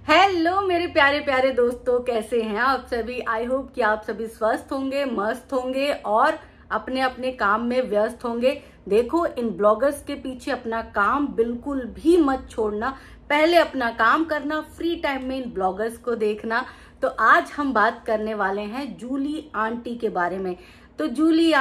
Hello मेरे प्यारे प्यारे दोस्तों, कैसे हैं आप सभी। आई होप कि आप सभी स्वस्थ होंगे, मस्त होंगे और अपने अपने काम में व्यस्त होंगे। देखो, इन ब्लॉगर्स के पीछे अपना काम बिल्कुल भी मत छोड़ना, पहले अपना काम करना, फ्री टाइम में इन ब्लॉगर्स को देखना। तो आज हम बात करने वाले हैं जूली आंटी के बारे में। तो जूली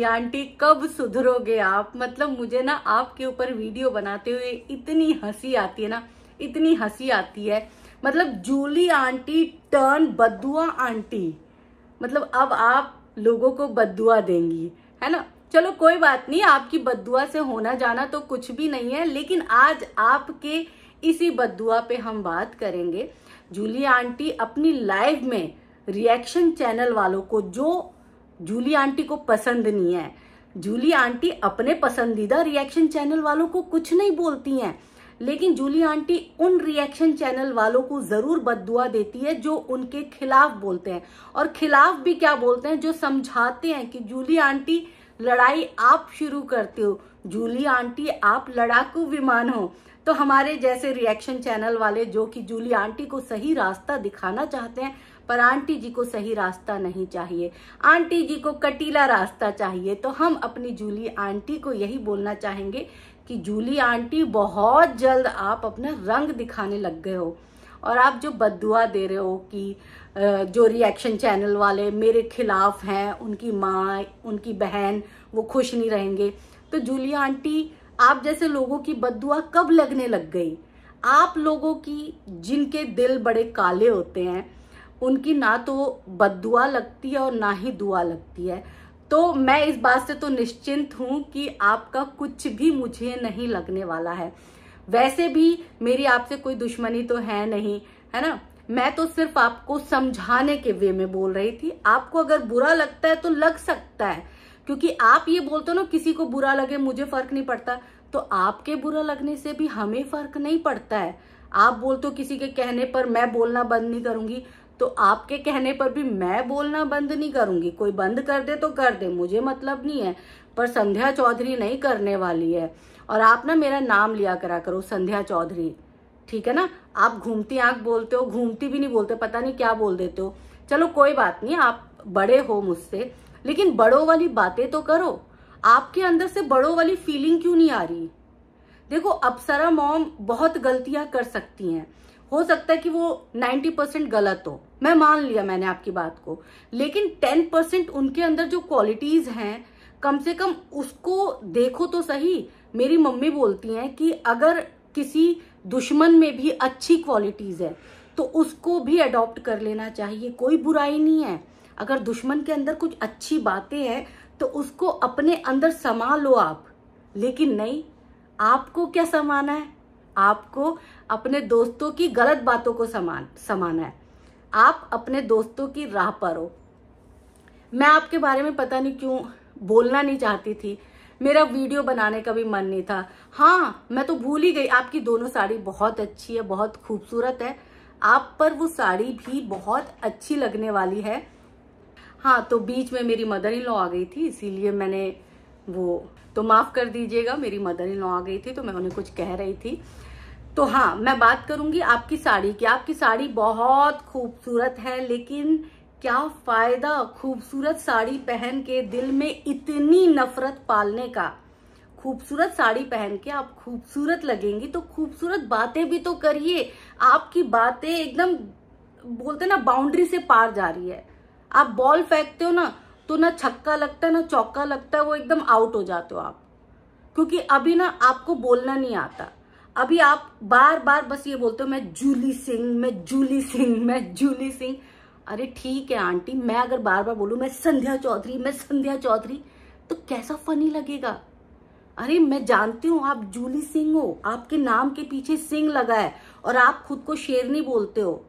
आंटी कब सुधरोगे आप। मतलब मुझे ना आपके ऊपर वीडियो बनाते हुए इतनी हंसी आती है ना, इतनी हंसी आती है। मतलब जूली आंटी टर्न बद्दुआ आंटी, मतलब अब आप लोगों को बद्दुआ देंगी, है ना। चलो कोई बात नहीं, आपकी बद्दुआ से होना जाना तो कुछ भी नहीं है, लेकिन आज आपके इसी बद्दुआ पे हम बात करेंगे। जूली आंटी अपनी लाइव में रिएक्शन चैनल वालों को, जो जूली आंटी को पसंद नहीं है, जूली आंटी अपने पसंदीदा रिएक्शन चैनल वालों को कुछ नहीं बोलती हैं, लेकिन जूली आंटी उन रिएक्शन चैनल वालों को जरूर बद्दुआ देती है जो उनके खिलाफ बोलते हैं। और खिलाफ भी क्या बोलते हैं, जो समझाते हैं कि जूली आंटी लड़ाई आप शुरू करते हो, जूली आंटी आप लड़ाकू विमान हो। तो हमारे जैसे रिएक्शन चैनल वाले जो कि जूली आंटी को सही रास्ता दिखाना चाहते हैं, पर आंटी जी को सही रास्ता नहीं चाहिए, आंटी जी को कटीला रास्ता चाहिए। तो हम अपनी जूली आंटी को यही बोलना चाहेंगे कि जूली आंटी बहुत जल्द आप अपना रंग दिखाने लग गए हो, और आप जो बद्दुआ दे रहे हो कि जो रिएक्शन चैनल वाले मेरे खिलाफ हैं, उनकी माँ उनकी बहन वो खुश नहीं रहेंगे। तो जूली आंटी, आप जैसे लोगों की बद्दुआ कब लगने लग गई। आप लोगों की जिनके दिल बड़े काले होते हैं, उनकी ना तो बद्दुआ लगती है और ना ही दुआ लगती है। तो मैं इस बात से तो निश्चिंत हूं कि आपका कुछ भी मुझे नहीं लगने वाला है। वैसे भी मेरी आपसे कोई दुश्मनी तो है नहीं, है ना। मैं तो सिर्फ आपको समझाने के वे में बोल रही थी। आपको अगर बुरा लगता है तो लग सकता है, क्योंकि आप ये बोलते हो ना, किसी को बुरा लगे मुझे फर्क नहीं पड़ता। तो आपके बुरा लगने से भी हमें फर्क नहीं पड़ता है। आप बोलते हो किसी के कहने पर मैं बोलना बंद नहीं करूंगी, तो आपके कहने पर भी मैं बोलना बंद नहीं करूंगी। कोई बंद कर दे तो कर दे, मुझे मतलब नहीं है, पर संध्या चौधरी नहीं करने वाली है। और आप ना मेरा नाम लिया करा करो, संध्या चौधरी, ठीक है ना। आप घूमती आंख बोलते हो, घूमती भी नहीं बोलते, पता नहीं क्या बोल देते हो। चलो कोई बात नहीं, आप बड़े हो मुझसे, लेकिन बड़ों वाली बातें तो करो। आपके अंदर से बड़ों वाली फीलिंग क्यों नहीं आ रही। देखो, अप्सरा मॉम बहुत गलतियां कर सकती हैं, हो सकता है कि वो 90% गलत हो, मैं मान लिया मैंने आपकी बात को, लेकिन 10% उनके अंदर जो क्वालिटीज हैं, कम से कम उसको देखो तो सही। मेरी मम्मी बोलती हैं कि अगर किसी दुश्मन में भी अच्छी क्वालिटीज है तो उसको भी अडॉप्ट कर लेना चाहिए, कोई बुराई नहीं है। अगर दुश्मन के अंदर कुछ अच्छी बातें हैं तो उसको अपने अंदर समा लो आप, लेकिन नहीं, आपको क्या समाना है, आपको अपने दोस्तों की गलत बातों को समाना है। आप अपने दोस्तों की राह पर हो। मैं आपके बारे में पता नहीं क्यों बोलना नहीं चाहती थी, मेरा वीडियो बनाने का भी मन नहीं था। हाँ, मैं तो भूल ही गई, आपकी दोनों साड़ी बहुत अच्छी है, बहुत खूबसूरत है, आप पर वो साड़ी भी बहुत अच्छी लगने वाली है। हाँ, तो बीच में मेरी मदर इन लॉ आ गई थी, इसीलिए मैंने वो, तो माफ कर दीजिएगा, मेरी मदर इन लॉ आ गई थी तो मैं उन्हें कुछ कह रही थी। तो हाँ, मैं बात करूंगी आपकी साड़ी की। आपकी साड़ी बहुत खूबसूरत है, लेकिन क्या फायदा खूबसूरत साड़ी पहन के दिल में इतनी नफरत पालने का। खूबसूरत साड़ी पहन के आप खूबसूरत लगेंगी तो खूबसूरत बातें भी तो करिए। आपकी बातें एकदम, बोलते ना, बाउंड्री से पार जा रही है। आप बॉल फेंकते हो ना, तो ना छक्का लगता है ना चौका लगता है, वो एकदम आउट हो जाते हो आप, क्योंकि अभी ना आपको बोलना नहीं आता। अभी आप बार बार बस ये बोलते हो, मैं जूली सिंह, मैं जूली सिंह, मैं जूली सिंह। अरे ठीक है आंटी, मैं अगर बार बार बोलूं मैं संध्या चौधरी, मैं संध्या चौधरी, तो कैसा फनी लगेगा। अरे मैं जानती हूँ आप जूली सिंह हो, आपके नाम के पीछे सिंह लगा है, और आप खुद को शेरनी बोलते हो,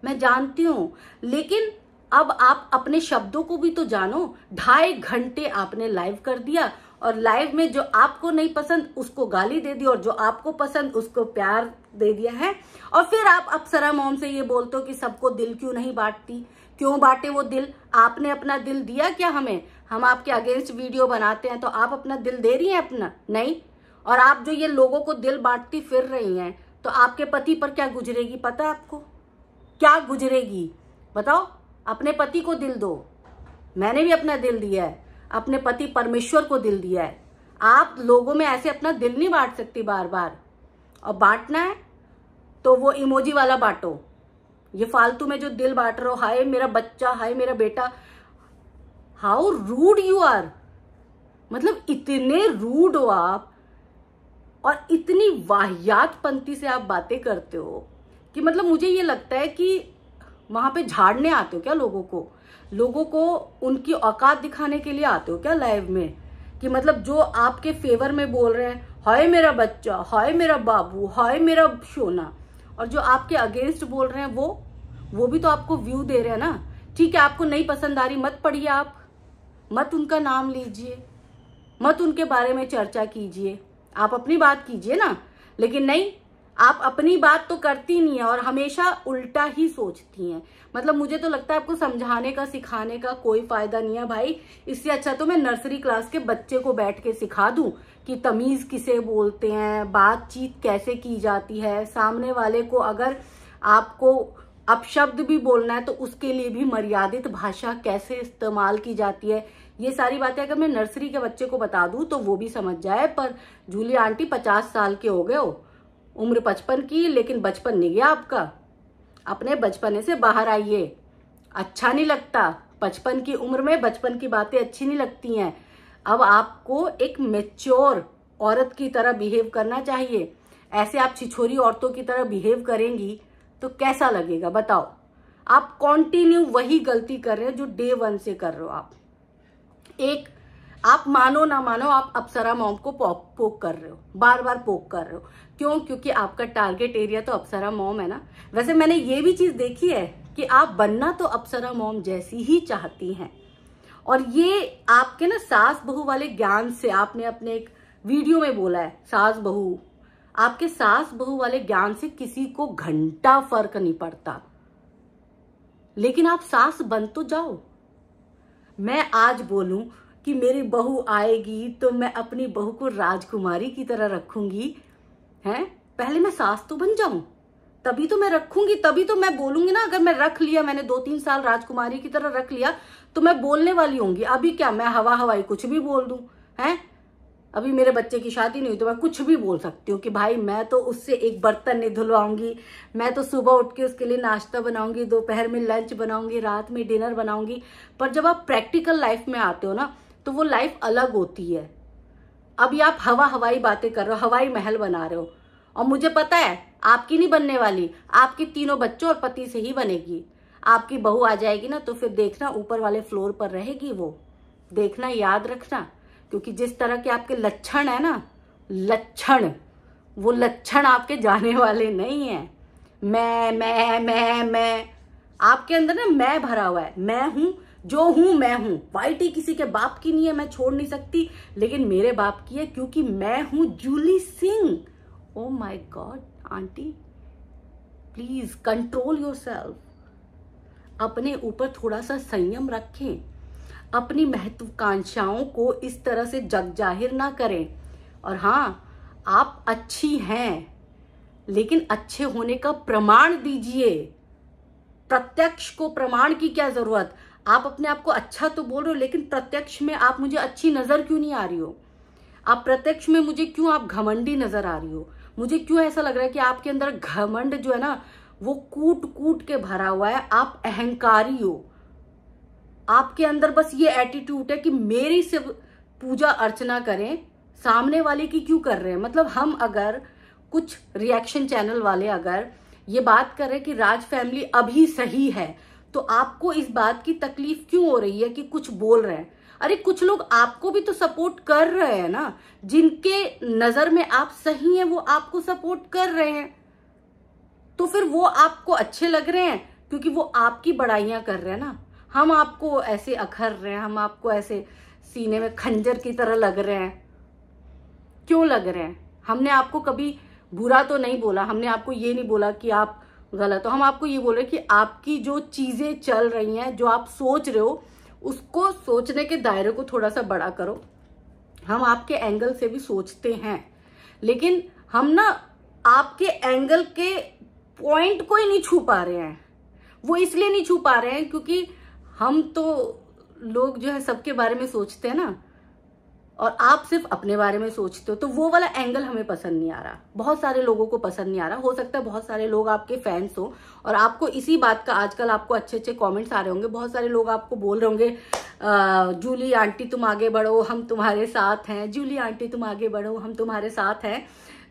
मैं जानती हूँ। लेकिन अब आप अपने शब्दों को भी तो जानो। 2.5 घंटे आपने लाइव कर दिया, और लाइव में जो आपको नहीं पसंद उसको गाली दे दी, और जो आपको पसंद उसको प्यार दे दिया है। और फिर आप अप्सरा मॉम से ये बोलते हो कि सबको दिल क्यों नहीं बांटती, क्यों बांटे वो दिल। आपने अपना दिल दिया क्या हमें। हम आपके अगेंस्ट वीडियो बनाते हैं तो आप अपना दिल दे रही हैं अपना, नहीं। और आप जो ये लोगों को दिल बांटती फिर रही हैं, तो आपके पति पर क्या गुजरेगी पता है आपको? क्या गुजरेगी बताओ? अपने पति को दिल दो। मैंने भी अपना दिल दिया है, अपने पति परमेश्वर को दिल दिया है। आप लोगों में ऐसे अपना दिल नहीं बांट सकती बार बार। और बांटना है तो वो इमोजी वाला बांटो। ये फालतू में जो दिल बांट रहे हो, हाय मेरा बच्चा, हाय मेरा बेटा, हाउ रूड यू आर। मतलब इतने रूड हो आप और इतनी वाहियातपंती से आप बातें करते हो कि मतलब मुझे ये लगता है कि वहां पे झाड़ने आते हो क्या लोगों को उनकी औकात दिखाने के लिए आते हो क्या लाइव में? कि मतलब जो आपके फेवर में बोल रहे हैं, हाय मेरा बच्चा, हाय मेरा बाबू, हाय मेरा सोना, और जो आपके अगेंस्ट बोल रहे हैं वो भी तो आपको व्यू दे रहे हैं ना। ठीक है, आपको नहीं पसंद आ रही, मत पढ़िए, आप मत उनका नाम लीजिए, मत उनके बारे में चर्चा कीजिए, आप अपनी बात कीजिए ना। लेकिन नहीं, आप अपनी बात तो करती नहीं है और हमेशा उल्टा ही सोचती हैं। मतलब मुझे तो लगता है आपको समझाने का सिखाने का कोई फायदा नहीं है भाई। इससे अच्छा तो मैं नर्सरी क्लास के बच्चे को बैठ के सिखा दूं कि तमीज किसे बोलते हैं, बातचीत कैसे की जाती है, सामने वाले को अगर आपको अपशब्द भी बोलना है तो उसके लिए भी मर्यादित भाषा कैसे इस्तेमाल की जाती है। ये सारी बातें अगर मैं नर्सरी के बच्चे को बता दूं तो वो भी समझ जाए। पर जूली आंटी 50 साल के हो गए हो, उम्र 55 की, लेकिन बचपन नहीं गया आपका। अपने बचपने से बाहर आइए। अच्छा नहीं लगता 55 की उम्र में बचपन की बातें अच्छी नहीं लगती हैं। अब आपको एक मैच्योर औरत की तरह बिहेव करना चाहिए। ऐसे आप छिछोरी औरतों की तरह बिहेव करेंगी तो कैसा लगेगा बताओ? आप कॉन्टिन्यू वही गलती कर रहे हो जो डे 1 से कर रहे हो। आप मानो ना मानो, आप अप्सरा मॉम को पोक कर रहे हो, बार बार पोक कर रहे हो। क्यों? क्योंकि आपका टारगेट एरिया तो अप्सरा मॉम है ना। वैसे मैंने ये भी चीज देखी है कि आप बनना तो अप्सरा मॉम जैसी ही चाहती हैं, और ये आपके ना सास बहू वाले ज्ञान से, आपने अपने एक वीडियो में बोला है सास बहू, आपके सास बहू वाले ज्ञान से किसी को घंटा फर्क नहीं पड़ता। लेकिन आप सास बन तो जाओ। मैं आज बोलूं कि मेरी बहू आएगी तो मैं अपनी बहू को राजकुमारी की तरह रखूंगी, हैं? पहले मैं सास तो बन जाऊं, तभी तो मैं रखूंगी, तभी तो मैं बोलूंगी ना। अगर मैं रख लिया, मैंने 2-3 साल राजकुमारी की तरह रख लिया, तो मैं बोलने वाली होंगी। अभी क्या मैं हवाई कुछ भी बोल दूं? हैं? अभी मेरे बच्चे की शादी नहीं हुई तो मैं कुछ भी बोल सकती हूँ कि भाई मैं तो उससे एक बर्तन नहीं धुलवाऊंगी, मैं तो सुबह उठ के उसके लिए नाश्ता बनाऊंगी, दोपहर में लंच बनाऊंगी, रात में डिनर बनाऊंगी। पर जब आप प्रैक्टिकल लाइफ में आते हो ना तो वो लाइफ अलग होती है। अभी आप हवाई बातें कर रहे हो, हवाई महल बना रहे हो, और मुझे पता है आपकी नहीं बनने वाली, आपके तीनों बच्चों और पति से ही बनेगी। आपकी बहू आ जाएगी ना तो फिर देखना ऊपर वाले फ्लोर पर रहेगी वो, देखना, याद रखना। क्योंकि जिस तरह के आपके लक्षण है ना, वो लक्षण आपके जाने वाले नहीं है। मैं आपके अंदर ना मैं भरा हुआ है। मैं हूं जो हूं, मैं हूं। वाइटी किसी के बाप की नहीं है, मैं छोड़ नहीं सकती, लेकिन मेरे बाप की है क्योंकि मैं हूं Julie Singh. Oh my God aunty, please control yourself. अपने ऊपर थोड़ा सा संयम रखें, अपनी महत्वाकांक्षाओं को इस तरह से जग जाहिर ना करें। और हाँ, आप अच्छी हैं, लेकिन अच्छे होने का प्रमाण दीजिए। प्रत्यक्ष को प्रमाण की क्या जरूरत? आप अपने आप को अच्छा तो बोल रहे हो, लेकिन प्रत्यक्ष में आप मुझे अच्छी नजर क्यों नहीं आ रही हो? आप प्रत्यक्ष में मुझे क्यों आप घमंडी नजर आ रही हो? मुझे क्यों ऐसा लग रहा है कि आपके अंदर घमंड जो है ना वो कूट कूट के भरा हुआ है। आप अहंकारी हो, आपके अंदर बस ये एटीट्यूड है कि मेरी सिर्फ पूजा अर्चना करें, सामने वाले की क्यों कर रहे हैं। मतलब हम अगर कुछ रिएक्शन चैनल वाले अगर ये बात कर रहे हैं कि राज फैमिली अभी सही है, तो आपको इस बात की तकलीफ क्यों हो रही है कि कुछ बोल रहे हैं? अरे कुछ लोग आपको भी तो सपोर्ट कर रहे हैं ना, जिनके नजर में आप सही हैं वो आपको सपोर्ट कर रहे हैं, तो फिर वो आपको अच्छे लग रहे हैं क्योंकि वो आपकी बड़ाइयां कर रहे हैं ना। हम आपको ऐसे अखर रहे हैं, हम आपको ऐसे सीने में खंजर की तरह लग रहे हैं, क्यों लग रहे हैं? हमने आपको कभी बुरा तो नहीं बोला, हमने आपको ये नहीं बोला कि आप गलत हो। हम आपको ये बोल रहे हैं कि आपकी जो चीजें चल रही हैं, जो आप सोच रहे हो, उसको सोचने के दायरे को थोड़ा सा बड़ा करो। हम आपके एंगल से भी सोचते हैं, लेकिन हम ना आपके एंगल के पॉइंट को ही नहीं छू पा रहे हैं। वो इसलिए नहीं छू पा रहे हैं क्योंकि हम तो लोग जो है सबके बारे में सोचते हैं ना, और आप सिर्फ अपने बारे में सोचते हो, तो वो वाला एंगल हमें पसंद नहीं आ रहा। बहुत सारे लोगों को पसंद नहीं आ रहा। हो सकता है बहुत सारे लोग आपके फैंस हो और आपको इसी बात का आजकल आपको अच्छे अच्छे कमेंट्स आ रहे होंगे। बहुत सारे लोग आपको बोल रहे होंगे जूली आंटी तुम आगे बढ़ो, हम तुम्हारे साथ हैं। जूली आंटी तुम आगे बढ़ो, हम तुम्हारे साथ हैं।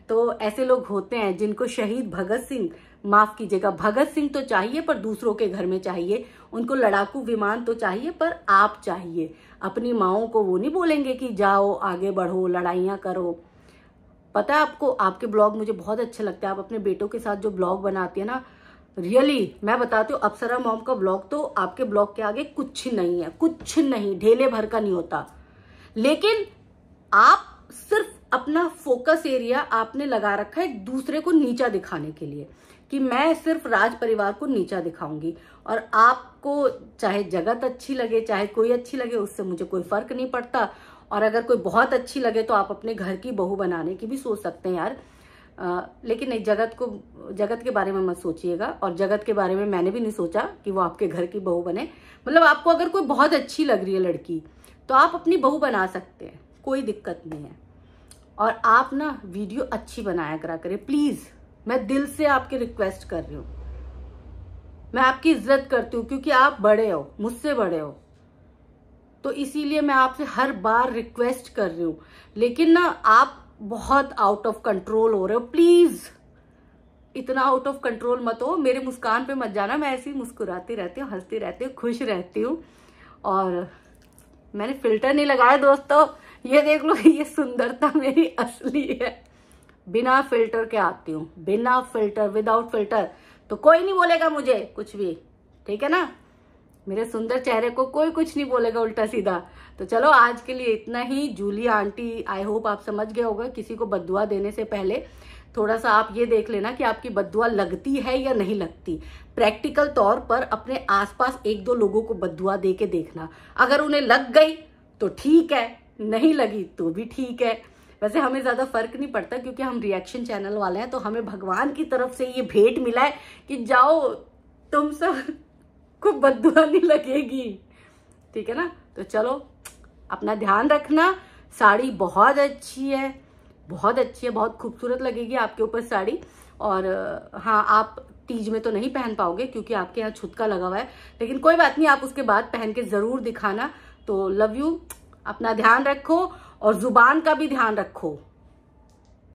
तो ऐसे लोग होते हैं जिनको शहीद भगत सिंह, माफ कीजिएगा, भगत सिंह तो चाहिए पर दूसरों के घर में चाहिए। उनको लड़ाकू विमान तो चाहिए पर आप चाहिए। अपनी माओं को वो नहीं बोलेंगे कि जाओ आगे बढ़ो, लड़ाइयाँ करो। पता है आपको, आपके ब्लॉग मुझे बहुत अच्छे लगते हैं। आप अपने बेटों के साथ जो ब्लॉग बनाती है ना, रियली मैं बताती हूँ, अप्सरा मॉम का ब्लॉग तो आपके ब्लॉग के आगे कुछ नहीं है, कुछ नहीं, ढेले भर का नहीं होता। लेकिन आप सिर्फ अपना फोकस एरिया आपने लगा रखा है एक दूसरे को नीचा दिखाने के लिए, कि मैं सिर्फ राज परिवार को नीचा दिखाऊंगी। और आपको चाहे जगत अच्छी लगे, चाहे कोई अच्छी लगे, उससे मुझे कोई फर्क नहीं पड़ता। और अगर कोई बहुत अच्छी लगे तो आप अपने घर की बहू बनाने की भी सोच सकते हैं यार। लेकिन नहीं, जगत के बारे में मत सोचिएगा। और जगत के बारे में मैंने भी नहीं सोचा कि वो आपके घर की बहू बने। मतलब आपको अगर कोई बहुत अच्छी लग रही है लड़की तो आप अपनी बहू बना सकते हैं, कोई दिक्कत नहीं है। और आप ना वीडियो अच्छी बनाया करा करें प्लीज। मैं दिल से आपकी रिक्वेस्ट कर रही हूँ। मैं आपकी इज्जत करती हूँ क्योंकि आप बड़े हो, मुझसे बड़े हो, तो इसीलिए मैं आपसे हर बार रिक्वेस्ट कर रही हूँ। लेकिन ना आप बहुत आउट ऑफ कंट्रोल हो रहे हो। प्लीज इतना आउट ऑफ कंट्रोल मत हो। मेरे मुस्कान पे मत जाना। मैं ऐसे ही मुस्कुराती रहती हूँ, हंसती रहती हूँ, खुश रहती हूँ। और मैंने फिल्टर नहीं लगाया दोस्तों, ये देख लो, ये सुंदरता मेरी असली है। बिना फिल्टर के आती हूँ, बिना फिल्टर, विदाउट फिल्टर, तो कोई नहीं बोलेगा मुझे कुछ भी, ठीक है ना। मेरे सुंदर चेहरे को कोई कुछ नहीं बोलेगा उल्टा सीधा। तो चलो आज के लिए इतना ही। जूली आंटी, आई होप आप समझ गए होगा, किसी को बद्दुआ देने से पहले थोड़ा सा आप ये देख लेना कि आपकी बद्दुआ लगती है या नहीं लगती। प्रैक्टिकल तौर पर अपने आसपास एक दो लोगों को बद्दुआ दे के देखना। अगर उन्हें लग गई तो ठीक है, नहीं लगी तो भी ठीक है। वैसे हमें ज्यादा फर्क नहीं पड़ता क्योंकि हम रिएक्शन चैनल वाले हैं, तो हमें भगवान की तरफ से ये भेंट मिला है कि जाओ तुम सब को बद्दुआ नहीं लगेगी, ठीक है ना। तो चलो अपना ध्यान रखना। साड़ी बहुत अच्छी है, बहुत अच्छी है, बहुत खूबसूरत लगेगी आपके ऊपर साड़ी। और हाँ, आप तीज में तो नहीं पहन पाओगे क्योंकि आपके यहाँ छुतका लगा हुआ है, लेकिन कोई बात नहीं, आप उसके बाद पहन के जरूर दिखाना। तो लव यू, अपना ध्यान रखो और जुबान का भी ध्यान रखो।